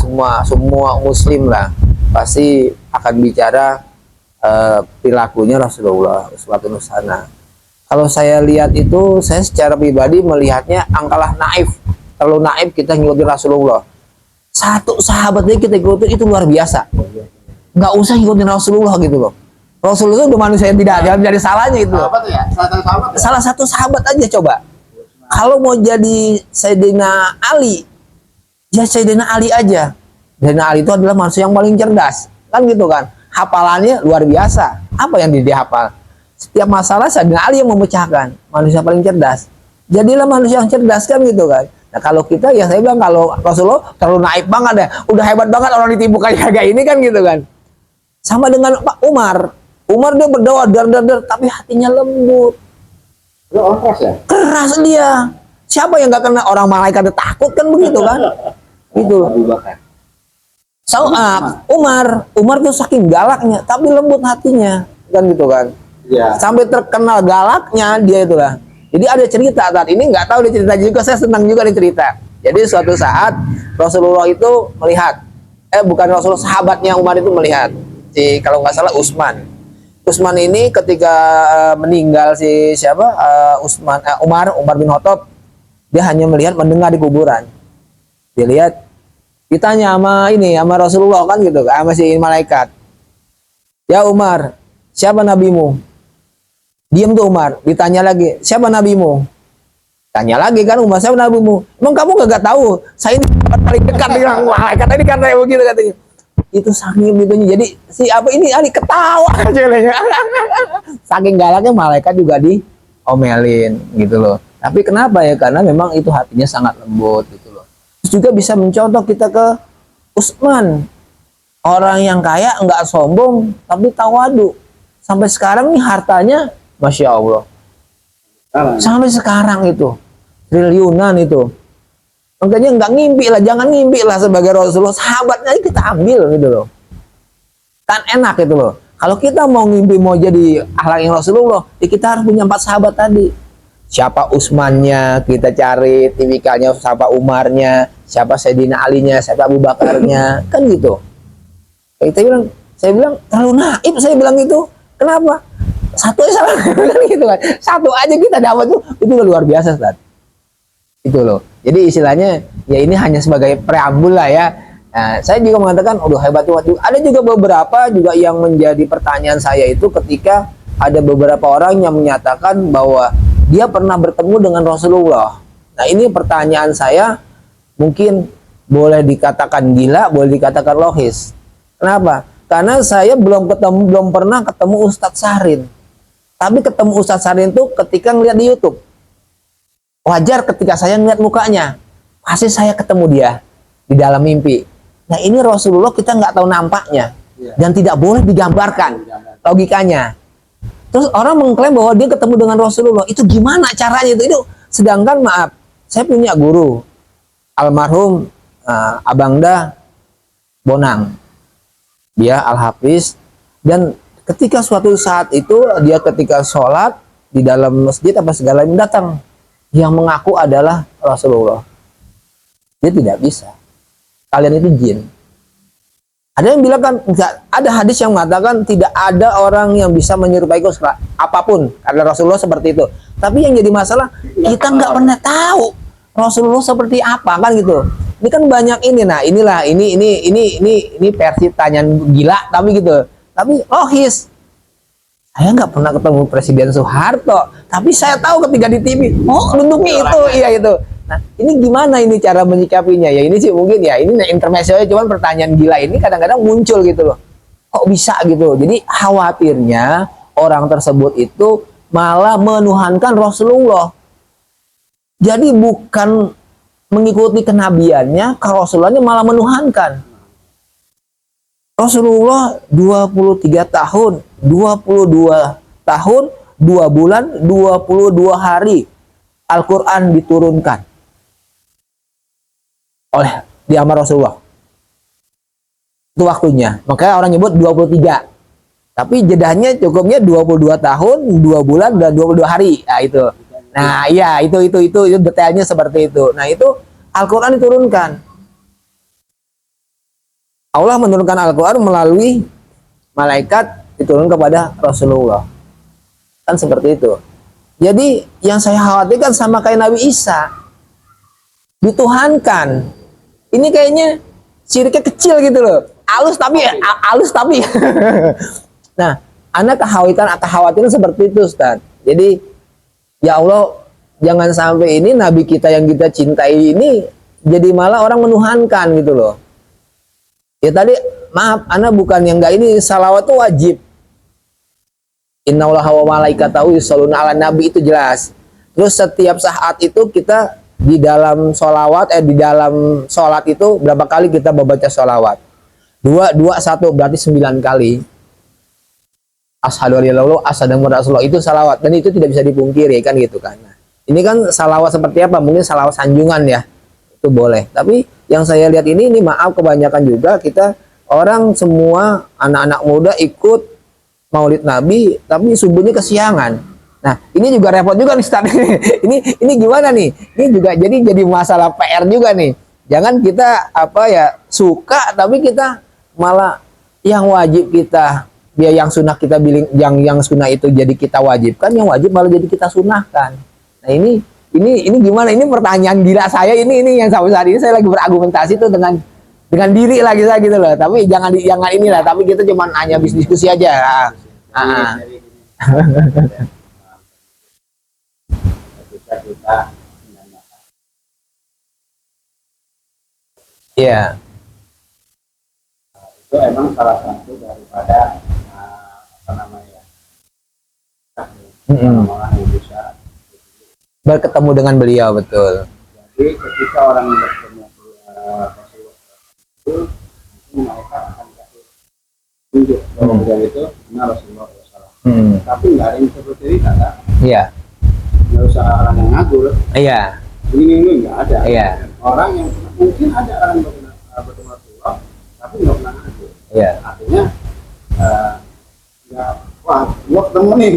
muslim lah pasti akan bicara perilakunya Rasulullah uswatun hasanah. Kalau saya lihat itu, saya secara pribadi melihatnya angkalah naif. Kalau naif kita ngikutin Rasulullah. Satu sahabatnya kita ikutin itu luar biasa. Nggak usah ngikutin Rasulullah gitu loh. Rasulullah itu udah manusia yang tidak jadi salahnya itu. Sahabat ya? Sahabat ya? Salah satu sahabat aja coba. Kalau mau jadi Sayyidina Ali, ya Sayyidina Ali aja. Sayyidina Ali itu adalah manusia yang paling cerdas. Kan gitu kan. Hafalannya luar biasa. Apa yang dia hafal? Setiap masalah Sayyidina Ali yang memecahkan. Manusia paling cerdas. Jadilah manusia yang cerdas kan gitu kan. Nah kalau kita ya saya bilang kalau Rasulullah terlalu naik banget ya. Udah hebat banget orang ditipu kayak ini kan gitu kan. Sama dengan Pak Umar. Umar dia berdoa dar tapi hatinya lembut. Lo keras ya? Keras dia. Siapa yang nggak kena, orang malaikat takut kan begitu kan? Gitu. Abu Bakar. Umar tuh saking galaknya tapi lembut hatinya kan gitu kan. Iya. Sampai terkenal galaknya dia itulah. Jadi ada cerita saat ini, nggak tahu dia cerita juga, saya senang juga dia cerita. Jadi suatu saat Rasulullah itu melihat, bukan Rasulullah, sahabatnya Umar itu melihat, kalau nggak salah Utsman. Utsman ini ketika meninggal si siapa Umar bin Khattab, dia hanya melihat, mendengar di kuburan. Dia lihat, ditanya sama Rasulullah kan gitu, sama si malaikat. Ya Umar, siapa nabimu? Diam tuh Umar, ditanya lagi, siapa nabimu? Tanya lagi kan Umar, siapa nabimu? Emang kamu gak tahu? Saya ini paling dekat dengan malaikat ini kan kayak begitu katanya. Itu saking begitunya. Jadi si apa ini Ali ketawa aja. Saking galaknya malaikat juga diomelin gitu loh. Tapi kenapa ya? Karena memang itu hatinya sangat lembut gitu loh. Terus juga bisa mencontoh kita ke Utsman. Orang yang kaya enggak sombong tapi tawadu. Sampai sekarang nih hartanya Masya Allah. Sampai sekarang itu triliunan itu. Makanya nggak ngimpi lah, jangan ngimpi lah sebagai Rasulullah. Sahabatnya aja kita ambil gitu loh. Kan enak gitu loh. Kalau kita mau ngimpi mau jadi akhlak yang Rasulullah, ya kita harus punya 4 sahabat tadi. Siapa Utsmannya kita cari, tipikalnya siapa Umarnya, siapa Sayyidina Alinya, siapa Abu Bakarnya, kan gitu. Saya bilang terlalu naif, saya bilang gitu. Kenapa? Satu aja salah gitu kan. Satu aja kita dapat tuh itu luar biasa, Ustaz. Itu loh. Jadi istilahnya ya ini hanya sebagai preambul lah ya. Nah, saya juga mengatakan, aduh hebat juga. Ada juga beberapa juga yang menjadi pertanyaan saya itu ketika ada beberapa orang yang menyatakan bahwa dia pernah bertemu dengan Rasulullah. Nah ini pertanyaan saya mungkin boleh dikatakan gila, boleh dikatakan logis. Kenapa? Karena saya belum pernah ketemu Ustadz Syahrin. Tapi ketemu Ustadz Syahrin itu ketika ngeliat di YouTube. Wajar ketika saya ngeliat mukanya. Pasti saya ketemu dia di dalam mimpi. Nah ini Rasulullah kita nggak tahu nampaknya. Dan tidak boleh digambarkan logikanya. Terus orang mengklaim bahwa dia ketemu dengan Rasulullah. Itu gimana caranya itu? Sedangkan maaf, saya punya guru. Almarhum Abangda Bonang. Dia Al-Hafiz. Dan ketika suatu saat itu, dia ketika sholat di dalam masjid apa segala yang datang. Yang mengaku adalah Rasulullah. Dia tidak bisa. Kalian itu jin. Ada yang bilang kan, ada hadis yang mengatakan tidak ada orang yang bisa menyerupai apapun. Karena Rasulullah seperti itu. Tapi yang jadi masalah, kita nggak pernah tahu Rasulullah seperti apa kan gitu. Ini kan banyak ini. Nah inilah ini versi tanyaan gila tapi gitu. Tapi logis. Saya nggak pernah ketemu Presiden Soeharto, tapi saya tahu ketika di TV, oh bentuknya itu, iya itu. Nah, ini gimana ini cara menyikapinya? Ya ini sih mungkin ya, ini intermezzonya, cuman pertanyaan gila ini kadang-kadang muncul gitu loh. Kok bisa gitu? Jadi khawatirnya orang tersebut itu malah menuhankan Rasulullah. Jadi bukan mengikuti kenabiannya, kalau Rasulullahnya malah menuhankan. Rasulullah 23 tahun, 22 tahun, 2 bulan, 22 hari Al-Quran diturunkan oleh diamar Rasulullah. Itu waktunya. Makanya orang nyebut 23. Tapi jedahnya cukupnya 22 tahun, 2 bulan, dan 22 hari. Nah itu. Nah iya itu detailnya seperti itu. Nah itu Al-Quran diturunkan. Allah menurunkan Al-Quran melalui malaikat diturunkan kepada Rasulullah. Kan seperti itu. Jadi yang saya khawatirkan sama kayak Nabi Isa. Dituhankan. Ini kayaknya syiriknya kecil gitu loh. Halus tapi. Nah, anak kekhawatiran seperti itu Ustaz. Jadi ya Allah jangan sampai ini Nabi kita yang kita cintai ini jadi malah orang menuhankan gitu loh. Ya tadi maaf, ana bukan yang enggak ini salawat itu wajib. Innallaha wa malaikatahu yusholluna 'alan nabi itu jelas. Terus setiap saat itu kita di dalam di dalam sholat itu berapa kali kita membaca sholawat? 2, 1 berarti 9 kali. Asyhadu an la ilaha illallah, asyhadu anna Rasulullah itu salawat dan itu tidak bisa dipungkiri kan gitu kan. Nah, ini kan salawat seperti apa? Mungkin salawat sanjungan ya. Itu boleh. Tapi yang saya lihat ini maaf kebanyakan juga kita orang semua anak-anak muda ikut Maulid Nabi tapi subuhnya kesiangan. Nah, ini juga repot juga nih Ustaz. ini gimana nih? Ini juga jadi masalah PR juga nih. Jangan kita suka tapi kita malah yang wajib kita yang sunnah kita bilang yang sunnah itu jadi kita wajibkan, yang wajib malah jadi kita sunnahkan. Nah, ini gimana? Ini pertanyaan gila saya ini yang sampai saat ini saya lagi berargumentasi tuh dengan dengan diri lah kita gitu loh. Tapi jangan inilah. Tapi kita cuman hanya diskusi aja. Ah. Kita menanyakan. Iya. Itu emang salah satu daripada apa namanya orang yang bisa Berketemu dengan beliau, betul. jadi ketika orang bertemu Rasulullah itu mungkin mereka akan kasih tunjuk bahwa beliau itu benar Rasulullah SAW. Tapi nggak ada yang seperti ini kan? Iya. Nggak usah orang yang ngagul Iya. ini nggak ada. Iya. Orang yang mungkin ada orang yang bertemu Rasulullah tapi nggak pernah ngagul. Iya. Artinya nggak wah gua ketemu nih.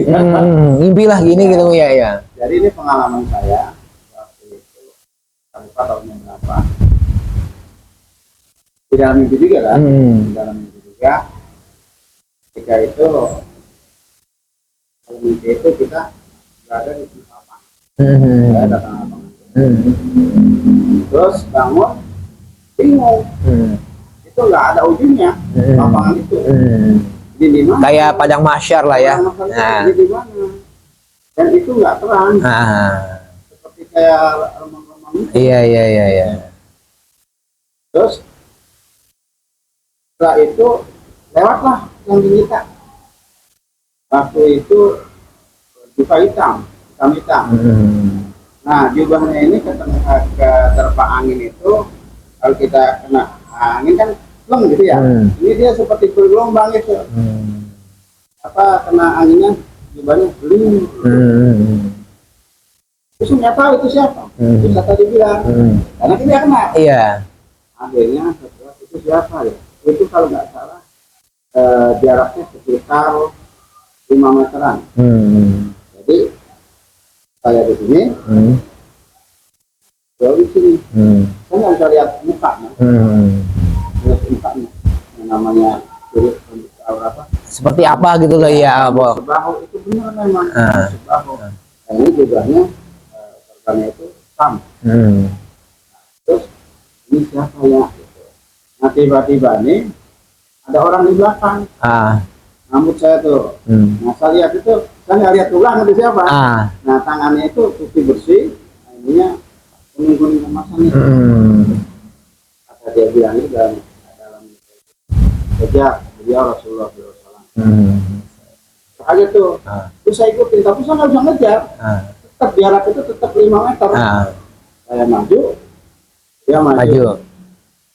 Mimpi lah gini gitu ya, ya. Jadi ini pengalaman saya waktu itu lupa tahunnya berapa. Di dalam mimpi juga kan? Di dalam mimpi juga. Ketika itu kalau mimpi itu kita berada di lapangan. Saya datang lapangan. Terus bangun bingung. Itu nggak ada ujungnya lapangan itu. Di mana? Kayak padang mahsyar lah ya. Nah. Di mana? Dan itu nggak terang. Seperti kayak remang-remang. Iya. Terus setelah itu lewatlah yang di kita. Waktu itu jubah hitam. Nah jubahnya ini keterpa angin itu kalau kita kena angin kan lem gitu ya. Ini dia seperti bergelombang itu. Apa kena anginnya jubahnya beling. Terus nggak tahu itu siapa. Terus tadi bilang karena kita kenal. Iya. Akhirnya setelah itu siapa ya? Itu kalau nggak salah jaraknya sekitar 5 meteran. Jadi saya di sini, jauh di sini. Saya nggak bisa lihat mukanya. Lihat mukanya. Yang namanya turut untuk apa? Seperti apa gitu loh ya, Bo. Sebahu itu benar memang. Sebahu. Dan ini jumlahnya korbannya itu tam. Terus ini siapa ya? Nah tiba-tiba nih ada orang di belakang. Rambut saya tuh. Nah saya lihat itu, saya nggak lihat tulang itu siapa. Nah tangannya itu putih bersih, akhirnya kuning-kuning kemasannya. Kata dia bilang itu dalam sejak beliau Rasulullah SAW. Aja tuh, terus saya ikutin, tapi saya nggak bisa ngejar. Tetap jarak itu tetap 5 meter. Saya maju, dia maju.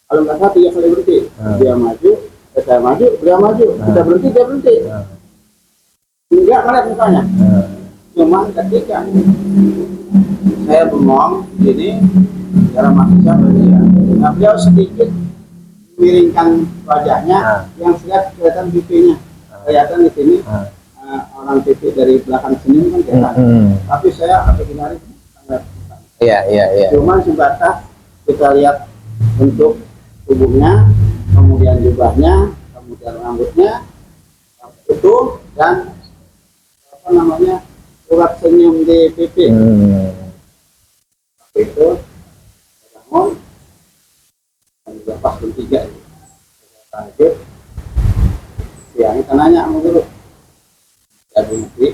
Kalau nggak salah 3 kali berhenti, dia maju. Saya maju, dia maju, kita berhenti, dia berhenti. Enggak ngeliat mukanya. Cuman ketika saya bengong, gini, cara masih siapa dia. Nah, beliau sedikit miringkan wajahnya, yang lihat kelihatan pipinya. Kelihatan di sini orang pipi dari belakang sini kan kelihatan. Tapi saya sampai kemarin sangat. Iya. Cuman sebatas kita lihat bentuk tubuhnya, kemudian jubahnya, kemudian rambutnya itu dan apa namanya urat senyum di pipi. Itu bangun dan juga pas jam 3 lanjut siang kita nanya sama guru jadi nanti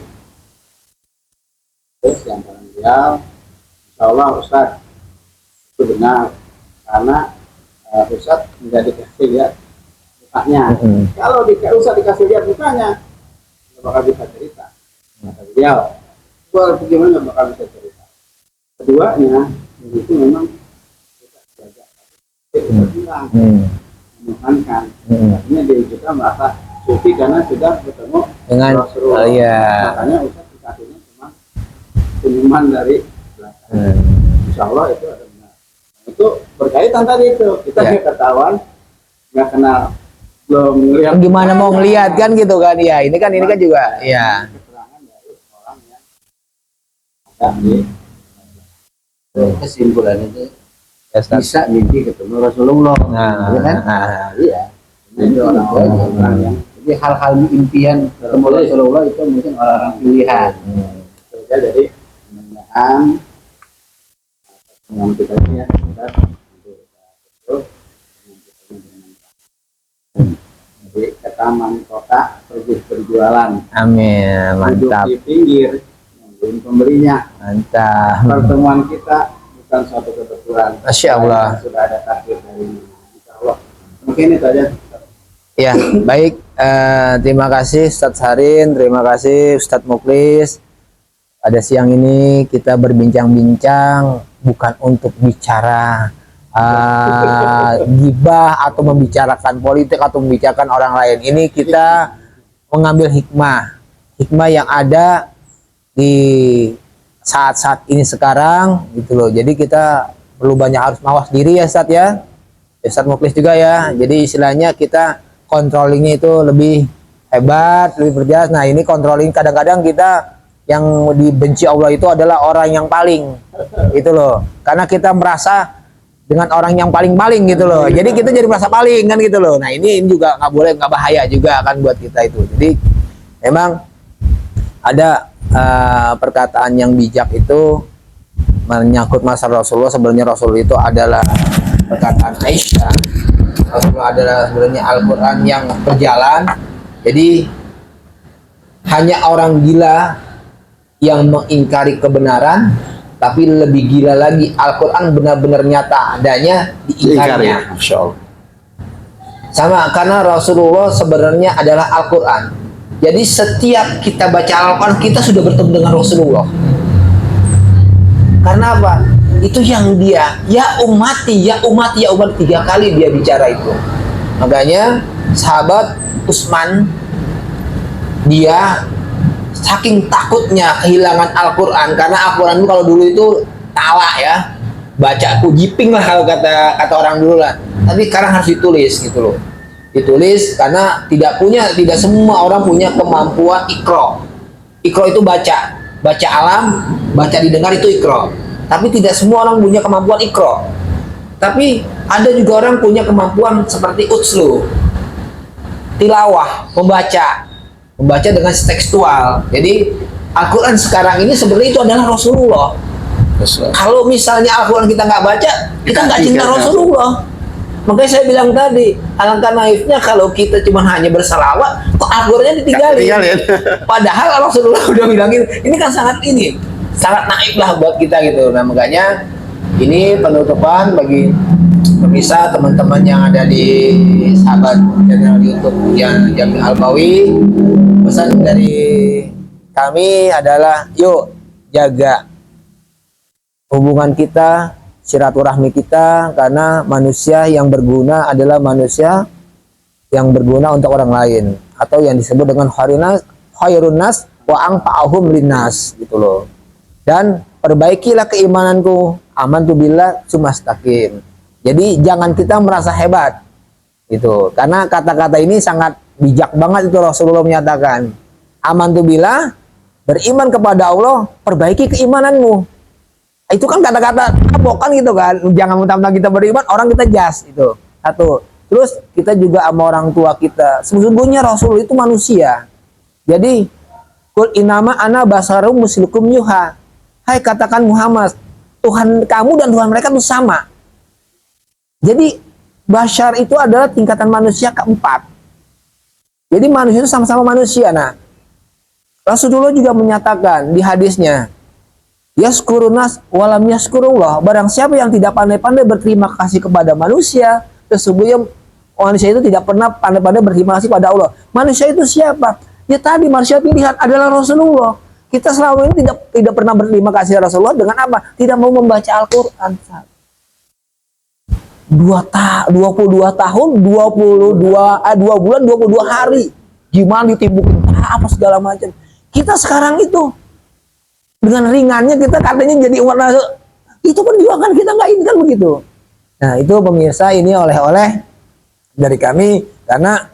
terus yang paling beliau insya Allah Ustaz itu benar karena Ustaz tidak dikasih lihat mukanya. Kalau Ustaz dikasih lihat mukanya, nggak bakal bisa cerita. Kata beliau, bagaimana nggak bakal bisa cerita? Keduanya, itu memang kita belajar. Kita bilang, menuhankan. Artinya diri kita merasa suci karena sudah bertemu dengan Rasulullah. Makanya Ustaz dikasihnya cuma senyuman dari belakang. Insya Allah itu ada. Itu berkaitan tadi itu kita nggak ketahuan nggak kenal belum ngelihat gimana mau ngelihat kan gitu kan ya ini kan juga ya keterangan dari orang yang ada di kesimpulan itu bisa mimpi ketemu Rasulullah ya kan iya ini orang yang jadi hal-hal impian ketemu Rasulullah itu mungkin orang pilihan jadi mudah-mudahan yang kita lihat untuk taman kota pergi berjualan, Amin. duduk Mantap. di pinggir nungguin pembelinya. Mantap. Pertemuan kita bukan suatu kebetulan. Masya Allah. Sudah ada takdir dari Insya Allah. Mungkin itu aja. Ya, baik. Terima kasih Ustadz Harin, terima kasih Ustadz Muklis. Pada siang ini kita berbincang-bincang bukan untuk bicara gibah atau membicarakan politik atau membicarakan orang lain. Ini kita mengambil hikmah yang ada di saat-saat ini sekarang gitu loh. Jadi kita perlu banyak harus mawas diri ya Ustadz ya. Ustadz Muklis juga ya. Jadi istilahnya kita controllingnya itu lebih hebat, lebih berjelas. Nah ini controlling kadang-kadang kita yang dibenci Allah itu adalah orang yang paling itu loh. Karena kita merasa dengan orang yang paling-paling gitu loh. Jadi kita jadi merasa paling kan gitu loh. Nah ini juga nggak boleh, nggak bahaya juga kan buat kita itu. Jadi memang ada perkataan yang bijak itu menyangkut masalah Rasulullah. Sebenarnya Rasul itu adalah perkataan Aisyah. Rasulullah adalah sebenarnya Al-Quran yang berjalan. Jadi hanya orang gila yang mengingkari kebenaran, tapi lebih gila lagi Al-Quran benar-benar nyata adanya diingkarinya. Insya Allah. Sama karena Rasulullah sebenarnya adalah Al-Quran. Jadi setiap kita baca Al-Quran kita sudah bertemu dengan Rasulullah. Karena apa? Itu yang dia, ya umati, ya umati, ya umat, 3 kali dia bicara itu. Makanya sahabat Utsman dia saking takutnya kehilangan Al-Quran, karena Al-Quran itu kalau dulu itu tawa ya, baca kujiping lah kalau kata orang dulu lah. Tapi sekarang harus ditulis gitu loh. Ditulis karena tidak semua orang punya kemampuan ikro. Ikro itu baca alam, baca didengar itu ikro. Tapi tidak semua orang punya kemampuan ikro. Tapi ada juga orang punya kemampuan seperti utslu, tilawah, membaca dengan tekstual. Jadi Al-Quran sekarang ini sebenarnya itu adalah Rasulullah. Kalau misalnya Al-Quran kita nggak baca, kita nggak cinta Rasulullah. Makanya saya bilang tadi, alangkah naifnya kalau kita cuma hanya bersalawat, kok Al-Qurannya ditinggalin. Padahal Rasulullah udah bilangin, ini kan sangat naif lah buat kita gitu. Nah makanya ini penutupan bagi pemirsa teman-teman yang ada di sahabat channel YouTube yang Jami Albawi. Pesan dari kami adalah yuk jaga hubungan kita, silaturahmi kita, karena manusia yang berguna adalah manusia yang berguna untuk orang lain, atau yang disebut dengan khairun nas wa anfa'uhum linnas gitu loh. Dan perbaikilah keimananku, amantu billah sumastaqim. Jadi jangan kita merasa hebat gitu, karena kata-kata ini sangat bijak banget itu Rasulullah menyatakan, amantu billah, beriman kepada Allah, perbaiki keimananmu. Itu kan kata-kata kabokan gitu kan. Jangan mentang-mentang kita beriman orang kita jas itu. Satu. Terus kita juga sama orang tua kita. Sesungguhnya Rasul itu manusia. Jadi kul inama ana basarum muslikum yuha. Hai katakan Muhammad, Tuhan kamu dan Tuhan mereka itu sama. Jadi bashar itu adalah tingkatan manusia keempat. Jadi manusia itu sama-sama manusia. Nah, Rasulullah juga menyatakan di hadisnya, yaskurunas walam yaskurullah. Barang siapa yang tidak pandai-pandai berterima kasih kepada manusia, sesungguhnya manusia itu tidak pernah pandai-pandai berterima kasih pada Allah. Manusia itu siapa? Ya tadi manusia pilihan adalah Rasulullah. Kita selama ini tidak pernah berterima kasih Rasulullah dengan apa? Tidak mau membaca Al-Quran. 22 tahun, 2 bulan, 22 hari. Gimana ditimbuk apa segala macam. Kita sekarang itu dengan ringannya kita katanya jadi umat Rasul. Itu perjuangan kita nggak ini kan begitu. Nah itu pemirsa, ini oleh-oleh dari kami, karena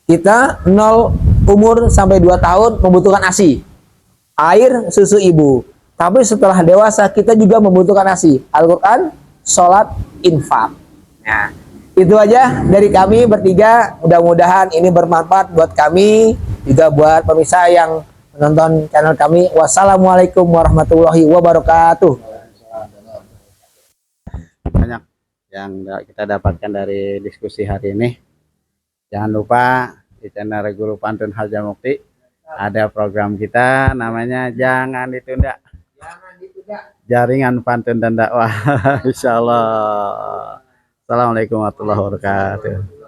kita 0 umur sampai 2 tahun membutuhkan ASI, air, susu ibu. Tapi setelah dewasa kita juga membutuhkan ASI, Al-Quran, sholat, infak. Nah itu aja dari kami bertiga. Mudah-mudahan ini bermanfaat buat kami, juga buat pemirsa yang menonton channel kami. Wassalamualaikum warahmatullahi wabarakatuh. Banyak yang kita dapatkan dari diskusi hari ini. Jangan lupa di channel Guru Pantun Harjamukti. Ada program kita namanya Jangan Ditunda. Jangan ditunda. Jaringan Pantun dan Dakwah. Insyaallah. Assalamualaikum warahmatullahi wabarakatuh.